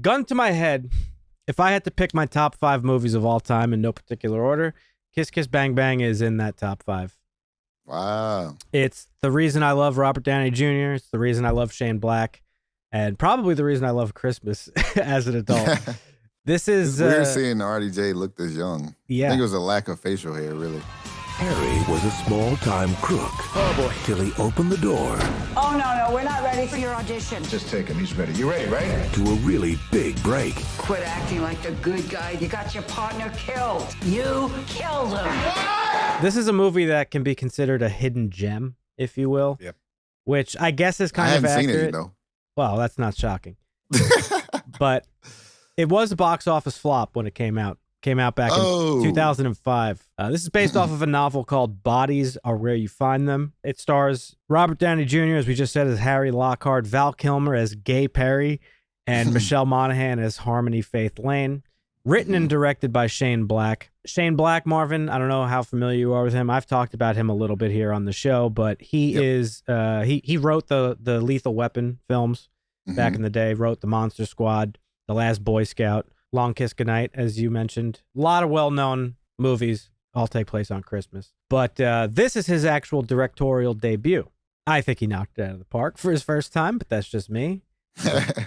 Gun to my head, if I had to pick my top 5 movies of all time in no particular order, Kiss Kiss Bang Bang is in that top 5. Wow. It's the reason I love Robert Downey Jr. It's the reason I love Shane Black, and probably the reason I love Christmas as an adult. This is It's weird seeing RDJ look this young. Yeah. I think it was a lack of facial hair, really. Harry was a small-time crook. Oh, boy. Till he opened the door Oh, no, we're not ready for your audition. Just take him. He's ready. You ready, right? to a really big break. Quit acting like the good guy. You got your partner killed. You killed him. This is a movie that can be considered a hidden gem, if you will. Yep. Which I guess is I kind of haven't seen accurate. it, you know. Well, that's not shocking. But it was a box office flop when it came out. Came out back in 2005. This is based off of a novel called Bodies Are Where You Find Them. It stars Robert Downey Jr., as we just said, as Harry Lockhart, Val Kilmer as Gay Perry, and Michelle Monaghan as Harmony Faith Lane. Written and directed by Shane Black. Shane Black, Marvin, I don't know how familiar you are with him. I've talked about him a little bit here on the show, but he is he wrote the Lethal Weapon films back in the day, wrote The Monster Squad, The Last Boy Scout, Long Kiss Goodnight, as you mentioned. A lot of well-known movies all take place on Christmas. But this is his actual directorial debut. I think he knocked it out of the park for his first time, but that's just me.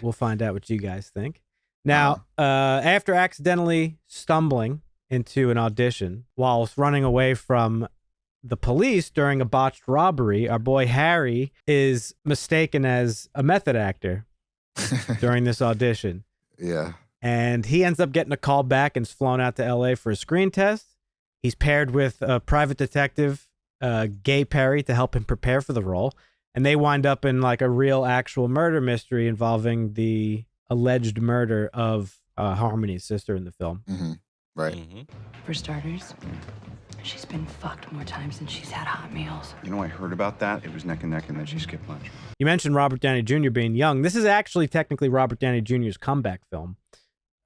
We'll find out what you guys think. Now, after accidentally stumbling into an audition while running away from the police during a botched robbery, our boy Harry is mistaken as a method actor during this audition. Yeah. And he ends up getting a call back and is flown out to LA for a screen test. He's paired with a private detective, Gay Perry, to help him prepare for the role. And they wind up in like a real actual murder mystery involving the alleged murder of Harmony's sister in the film. Right. For starters, she's been fucked more times than she's had hot meals. You know, I heard about that. It was neck and neck, and then she skipped lunch. You mentioned Robert Downey Jr. being young. This is actually technically Robert Downey Jr.'s comeback film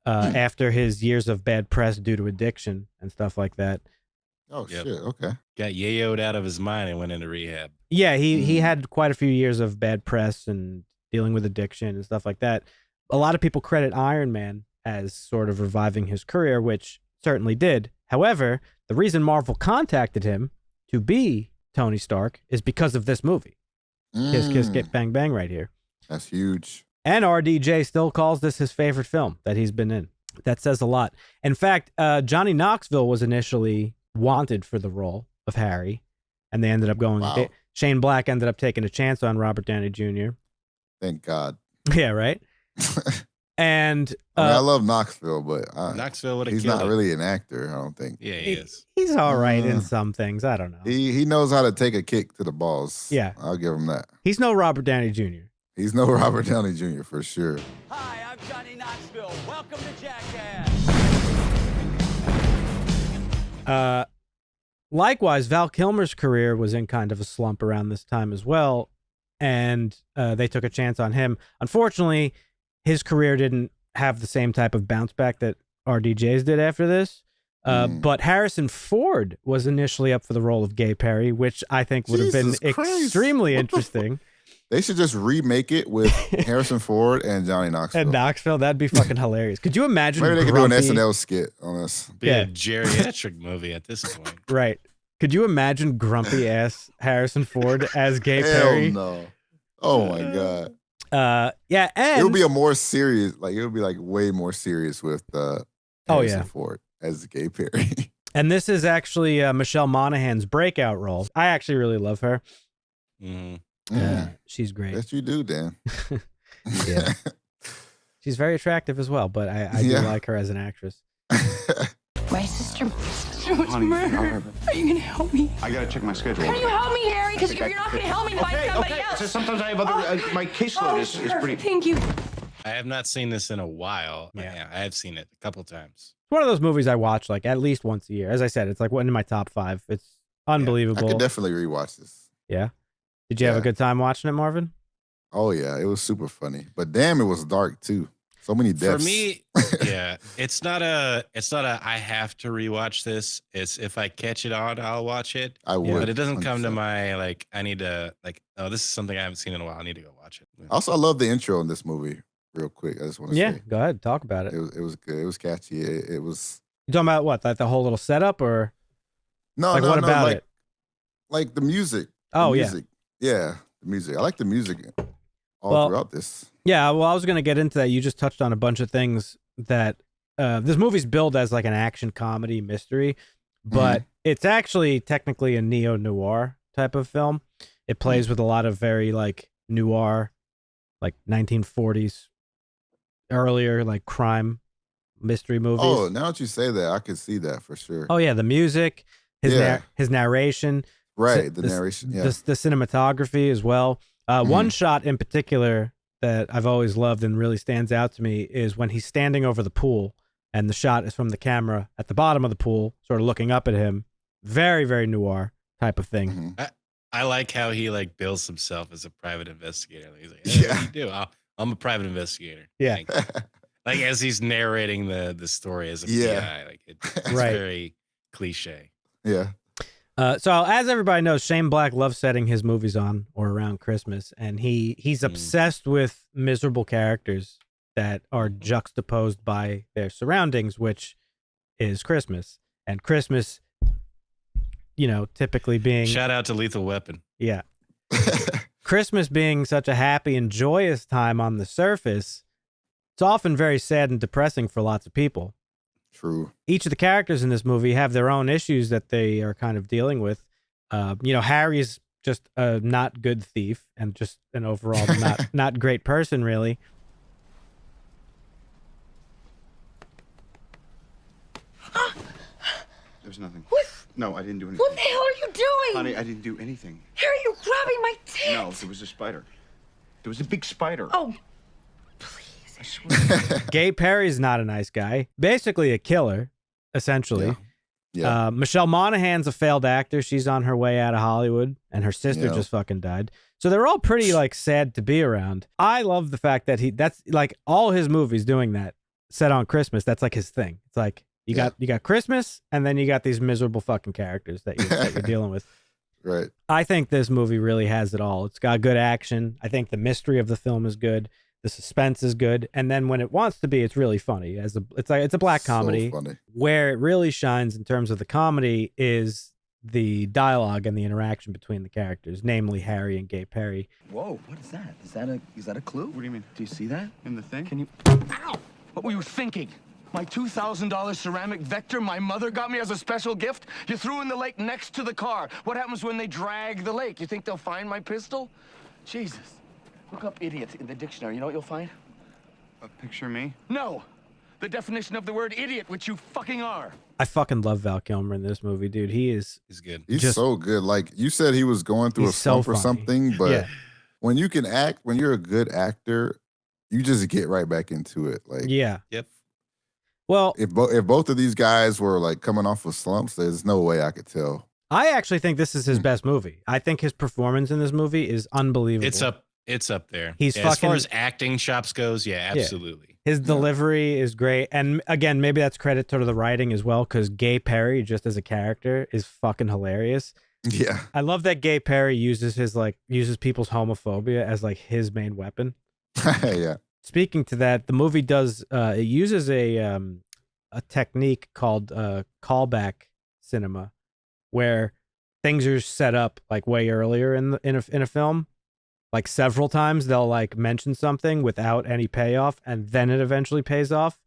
after his years of bad press due to addiction and stuff like that. Oh, shit. Okay. Got yayoed out of his mind and went into rehab. Yeah, he had quite a few years of bad press and dealing with addiction and stuff like that. A lot of people credit Iron Man as sort of reviving his career, which certainly did. However, the reason Marvel contacted him to be Tony Stark is because of this movie. Kiss, Kiss, Get Bang Bang right here. That's huge. And RDJ still calls this his favorite film that he's been in. That says a lot. In fact, Johnny Knoxville was initially wanted for the role of Harry, and they ended up going. Wow. Shane Black ended up taking a chance on Robert Downey Jr. Thank God. Yeah, right. And I mean, I love Knoxville, but Knoxville would have he's killed not it. really an actor, I don't think. Yeah, he is. he's all right in some things. I don't know. He knows how to take a kick to the balls. Yeah. I'll give him that. He's no Robert Downey Jr. He's no Robert Downey Jr. for sure. Hi, I'm Johnny Knoxville. Welcome to Jackass. Likewise, Val Kilmer's career was in kind of a slump around this time as well, and they took a chance on him. Unfortunately, his career didn't have the same type of bounce back that RDJ's did after this. But Harrison Ford was initially up for the role of Gay Perry, which I think would have been Jesus Christ. extremely interesting. They should just remake it with Harrison Ford and Johnny Knoxville. And Knoxville, that'd be fucking hilarious. Could you imagine? Maybe they could do an grumpy- SNL skit on this. Be Yeah. a geriatric movie at this point. Right. Could you imagine grumpy ass Harrison Ford as Gay Hell Perry? no. Oh my God. Yeah, and It would be a more serious, like it would be like way more serious with Harrison Ford as Gay Perry. and this is actually Michelle Monaghan's breakout role. I actually really love her. She's great. Yes, you do, Dan. Yeah. She's very attractive as well, but I do like her as an actress. My sister was murdered. Are you gonna help me? I gotta check my schedule. Can you help me, Harry? Because you're not gonna help me to find somebody else. So sometimes I have other. My caseload is pretty. Thank you. I have not seen this in a while. Yeah, I have seen it a couple times. It's one of those movies I watch like at least once a year. As I said, it's like one in my top 5. It's I unbelievable. could definitely rewatch this. Yeah. Did you have a good time watching it, Marvin? Oh yeah, it was super funny. But damn, it was dark too. So many deaths. For me, yeah, it's not a I have to rewatch this. It's if I catch it on, I'll watch it. I would. But it doesn't come to 100%. my I need to oh, this is something I haven't seen in a while. I need to go watch it. Also, I love the intro in this movie. real quick. I just want to say. Go ahead. Talk about it. It was good. It was catchy. It was. You talking about what? Like the whole little setup, or no? Like what about like, it? Like the music. Oh the music. Yeah, the music. I like the music throughout this. Yeah. Well, I was gonna get into that. You just touched on a bunch of things that this movie's billed as like an action comedy mystery, but it's actually technically a neo-noir type of film. It plays with a lot of very like noir, like 1940s, earlier like crime mystery movies. Oh, now that you say that, I could see that for sure. Oh yeah, the music, his narration, right? The narration, yeah, the cinematography as well. One shot in particular that I've always loved and really stands out to me is when he's standing over the pool, and the shot is from the camera at the bottom of the pool, sort of looking up at him. Very, very noir type of thing. I like how he like bills himself as a private investigator. He's like, hey, what do you do? I'm a private investigator. Yeah. Like as he's narrating the story as a PI, like it's very cliche. Yeah. So as everybody knows, Shane Black loves setting his movies on or around Christmas, and he's obsessed with miserable characters that are juxtaposed by their surroundings, which is Christmas. And Christmas, typically being... Shout out to Lethal Weapon. Yeah. Christmas being such a happy and joyous time on the surface, it's often very sad and depressing for lots of people. True. Each of the characters in this movie have their own issues that they are kind of dealing with. Harry's just a not good thief and just an overall not great person, really. There's nothing. What? No, I didn't do anything. What the hell are you doing? Honey, I didn't do anything. Harry, you're grabbing my tit. No, there was a spider. There was a big spider. Oh, please. I swear. Gay Perry's not a nice guy. Basically a killer, essentially. Yeah. Michelle Monaghan's a failed actor. She's on her way out of Hollywood, and her sister just fucking died. So they're all pretty like sad to be around. I love the fact that that's like all his movies doing that set on Christmas. That's like his thing. It's like you got Christmas, and then you got these miserable fucking characters that you're dealing with. Right. I think this movie really has it all. It's got good action. I think the mystery of the film is good. The suspense is good, and then when it wants to be, it's really funny. It's a black comedy. So funny. Where it really shines in terms of the comedy is the dialogue and the interaction between the characters, namely Harry and Gay Perry. Whoa, what is that? Is that a clue? What do you mean? Do you see that? In the thing? Can you... Ow! What were you thinking? My $2,000 ceramic vector my mother got me as a special gift? You threw in the lake next to the car. What happens when they drag the lake? You think they'll find my pistol? Jesus. Look up idiot in the dictionary. You know what you'll find? Picture me? No. The definition of the word idiot, which you fucking are. I fucking love Val Kilmer in this movie, dude. He's good. He's so good. Like you said, he was going through a slump or something, but when you can act, when you're a good actor, you just get right back into it. Like, yeah. Yep. Well, if both of these guys were like coming off of slumps, there's no way I could tell. I actually think this is his best movie. I think his performance in this movie is unbelievable. It's up there. He's as far as acting chops goes, absolutely. His delivery is great. And again, maybe that's credit to the writing as well, because Gay Perry, just as a character, is fucking hilarious. Yeah. I love that Gay Perry uses people's homophobia as like his main weapon. Yeah. Speaking to that, the movie it uses a technique called callback cinema, where things are set up like way earlier in a film. Like several times they'll like mention something without any payoff, and then it eventually pays off.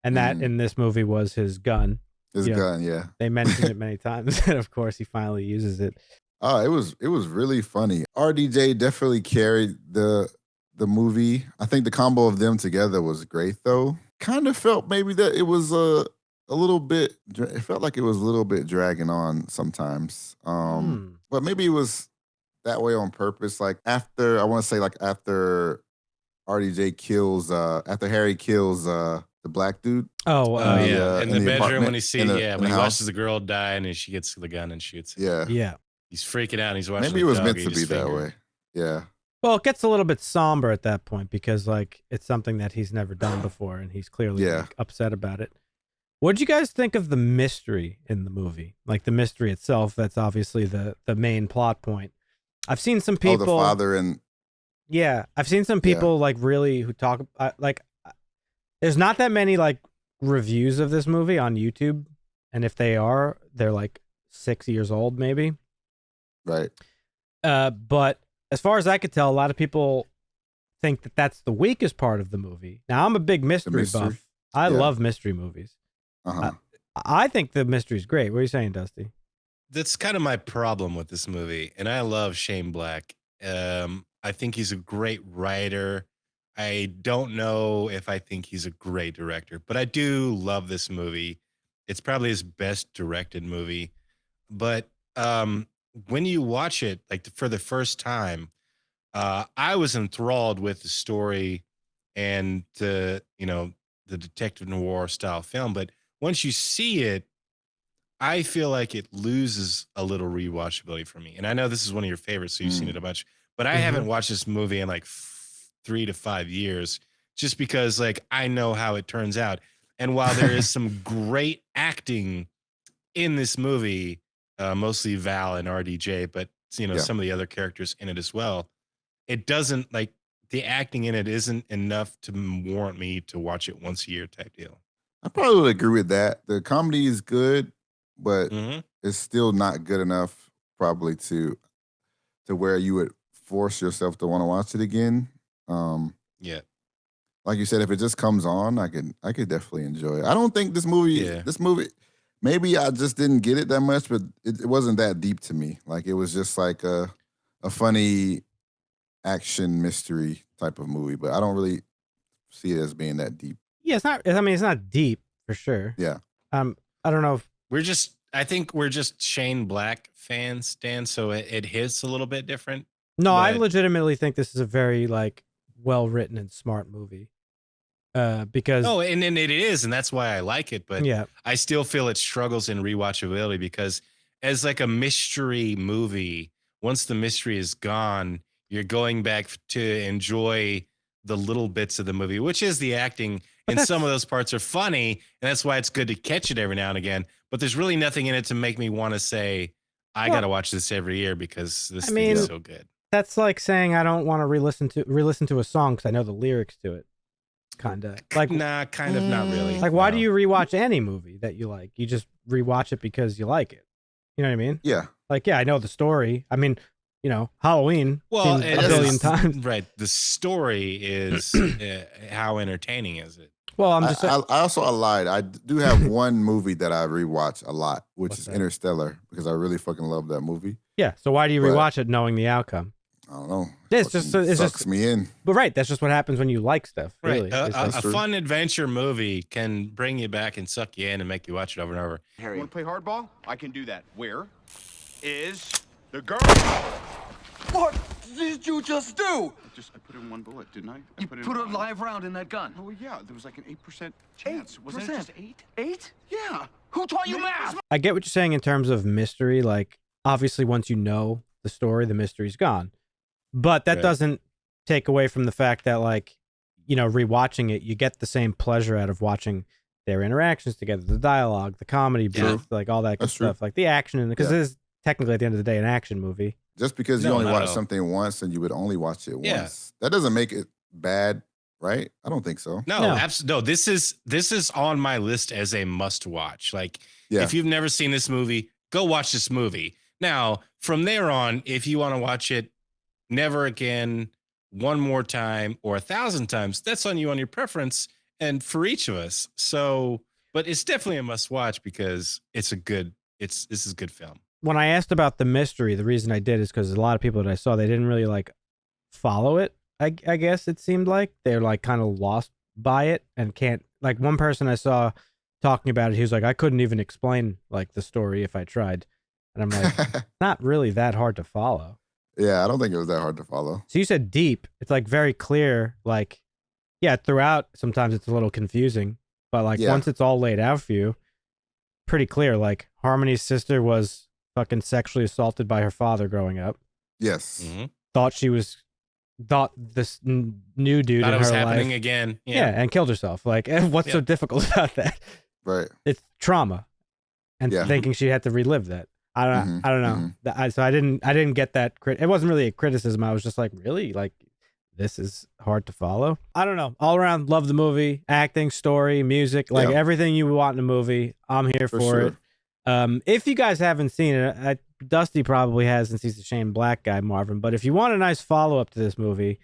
And that in this movie was his gun. His gun, yeah. They mentioned it many times, and of course he finally uses it. It was really funny. RDJ definitely carried the movie. I think the combo of them together was great, though. Kind of felt maybe that it was a little bit. It felt like it was a little bit dragging on sometimes. But maybe it was that way on purpose. Like after RDJ kills, after Harry kills the black dude. In the bedroom when he house. watches the girl die and she gets the gun and shoots. Yeah. He's freaking out. And he's watching. Maybe it was meant to be that way. Yeah. Well, it gets a little bit somber at that point because like it's something that he's never done before, and he's clearly like, upset about it. What did you guys think of the mystery in the movie? Like the mystery itself, that's obviously the main plot point. I've seen some people. The father and Yeah, I've seen some people like really who talk like. There's not that many like reviews of this movie on YouTube, and if they are, they're like 6 years old, maybe. Right. But as far as I could tell, a lot of people think that that's the weakest part of the movie. Now, I'm a big mystery buff. I love mystery movies. I think the mystery's great. What are you saying, Dusty? That's kind of my problem with this movie, and I love Shane Black. I think he's a great writer. I don't know if I think he's a great director, but I do love this movie. It's probably his best directed movie. But when you watch it, like for the first time, I was enthralled with the story and the detective noir style film. But once you see it, I feel like it loses a little rewatchability for me. And I know this is one of your favorites, so you've seen it a bunch, but I haven't watched this movie in like 3 to 5 years, just because like I know how it turns out. And while there is some great acting in this movie, mostly Val and RDJ, but some of the other characters in it as well, it doesn't like the acting in it isn't enough to warrant me to watch it once a year type deal. I probably would agree with that. The comedy is good, but it's still not good enough probably to where you would force yourself to want to watch it again. Like you said, if it just comes on, I could definitely enjoy it. I don't think this movie, maybe I just didn't get it that much, but it wasn't that deep to me. Like it was just like a funny action mystery type of movie, but I don't really see it as being that deep. Yeah, it's not. I mean, it's not deep for sure. Yeah. I don't know if I think we're just Shane Black fans, Dan. So it hits a little bit different. No, I legitimately think this is a very like well written and smart movie. Because and it is, and that's why I like it. But I still feel it struggles in rewatchability because as like a mystery movie, once the mystery is gone, you're going back to enjoy the little bits of the movie, which is the acting. And some of those parts are funny, and that's why it's good to catch it every now and again. But there's really nothing in it to make me want to say, I got to watch this every year because this thing is so good. That's like saying I don't want to re-listen to a song because I know the lyrics to it. Kinda like kind of not really. Like why do you rewatch any movie that you like? You just rewatch it because you like it. You know what I mean? Yeah. Like I know the story. I mean, Halloween. Well, a billion times. Right. The story is how entertaining is it? Well, I'm just. I lied. I do have one movie that I rewatch a lot, which is Interstellar, because I really fucking love that movie. Yeah. So why do you rewatch it knowing the outcome? I don't know. It's sucks me in. But right, that's just what happens when you like stuff. Really, right. A fun adventure movie can bring you back and suck you in and make you watch it over and over. Harry, want to play hardball? I can do that. Where is the girl? What did you just do? I put in one bullet, didn't I? You put a live round in that gun. Oh yeah, there was like an 8% chance. Wasn't it just 8? 8? Yeah. Who taught you math? I get what you're saying in terms of mystery. Like, obviously, once you know the story, the mystery's gone. But that doesn't take away from the fact that, like, rewatching it, you get the same pleasure out of watching their interactions together, the dialogue, the comedy, like all that good stuff, like the action, because it is technically at the end of the day an action movie. Just because you only watch something once and you would only watch it once, that doesn't make it bad, right? I don't think so. No, absolutely. No, this is on my list as a must watch. Like, if you've never seen this movie, go watch this movie. Now, from there on, if you want to watch it never again, one more time, or 1,000 times, that's on you, on your preference, and for each of us. So, but it's definitely a must watch because this is good film. When I asked about the mystery, the reason I did is because a lot of people that I saw, they didn't really like follow it. I guess it seemed like they're like kind of lost by it and can't, like one person I saw talking about it, he was like, I couldn't even explain like the story if I tried. And I'm like, not really that hard to follow. Yeah, I don't think it was that hard to follow. So you said deep. It's like very clear. Like, throughout, sometimes it's a little confusing. But like once it's all laid out for you, pretty clear. Like Harmony's sister was fucking sexually assaulted by her father growing up. Yes. Mm-hmm. Thought this new dude thought in it was her happening life, again. Yeah, and killed herself. Like, what's so difficult about that? Right. It's trauma, and thinking she had to relive that. I don't know. So I didn't get that. It wasn't really a criticism. I was just like, really, like this is hard to follow. I don't know. All around, love the movie. Acting, story, music, like everything you want in a movie. I'm here for it. If you guys haven't seen it, Dusty probably has since he's the Shane Black guy, Marvin. But if you want a nice follow-up to this movie,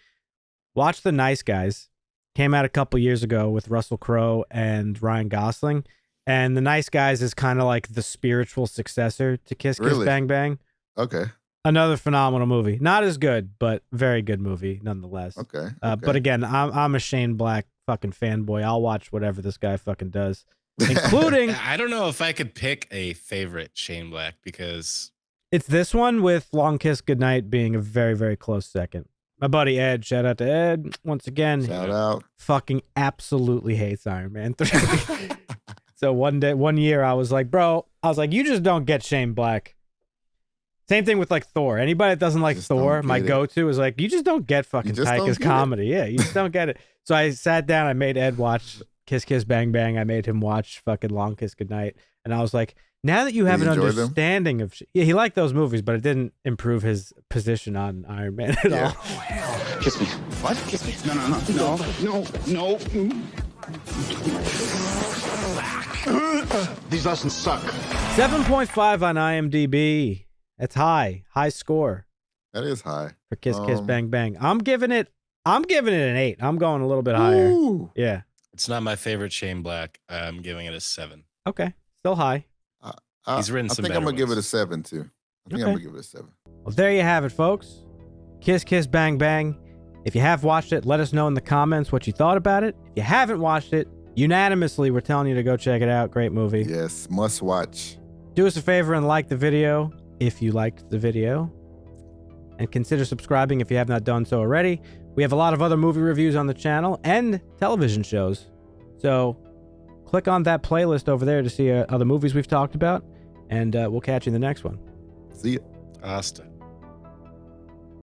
watch The Nice Guys. Came out a couple years ago with Russell Crowe and Ryan Gosling. And The Nice Guys is kind of like the spiritual successor to Kiss Kiss Bang Bang. Okay. Another phenomenal movie. Not as good, but very good movie nonetheless. Okay. But again, I'm a Shane Black fucking fanboy. I'll watch whatever this guy fucking does, including. I don't know if I could pick a favorite Shane Black because it's this one with Long Kiss Goodnight being a very, very close second. My buddy Ed, shout out to Ed once again. Shout out. Fucking absolutely hates Iron Man 3. So one year I was like, bro, you just don't get Shane Black. Same thing with like Thor. Anybody that doesn't like Thor, my go-to is like, you just don't get fucking Taika's comedy. Yeah, you just don't get it. So I sat down, I made Ed watch Kiss Kiss Bang Bang. I made him watch fucking Long Kiss Goodnight. And I was like, now that you have an understanding of he liked those movies, but it didn't improve his position on Iron Man at all. Oh, hell. Kiss me. What? Kiss me? No. These lessons suck. 7.5 on IMDb. That's high score. That is high for Kiss Kiss Bang Bang. I'm giving it an 8. I'm going a little bit higher. Yeah. It's not my favorite Shane Black. I'm giving it a 7. Okay. Still high. He's written some I think I'm going to give it a 7 too. I'm going to give it a 7. Well, there you have it, folks. Kiss Kiss Bang Bang. If you have watched it, let us know in the comments what you thought about it. If you haven't watched it, unanimously, we're telling you to go check it out. Great movie. Yes, must watch. Do us a favor and like the video if you liked the video. And consider subscribing if you have not done so already. We have a lot of other movie reviews on the channel and television shows. So click on that playlist over there to see other movies we've talked about. And we'll catch you in the next one. See ya. Hasta.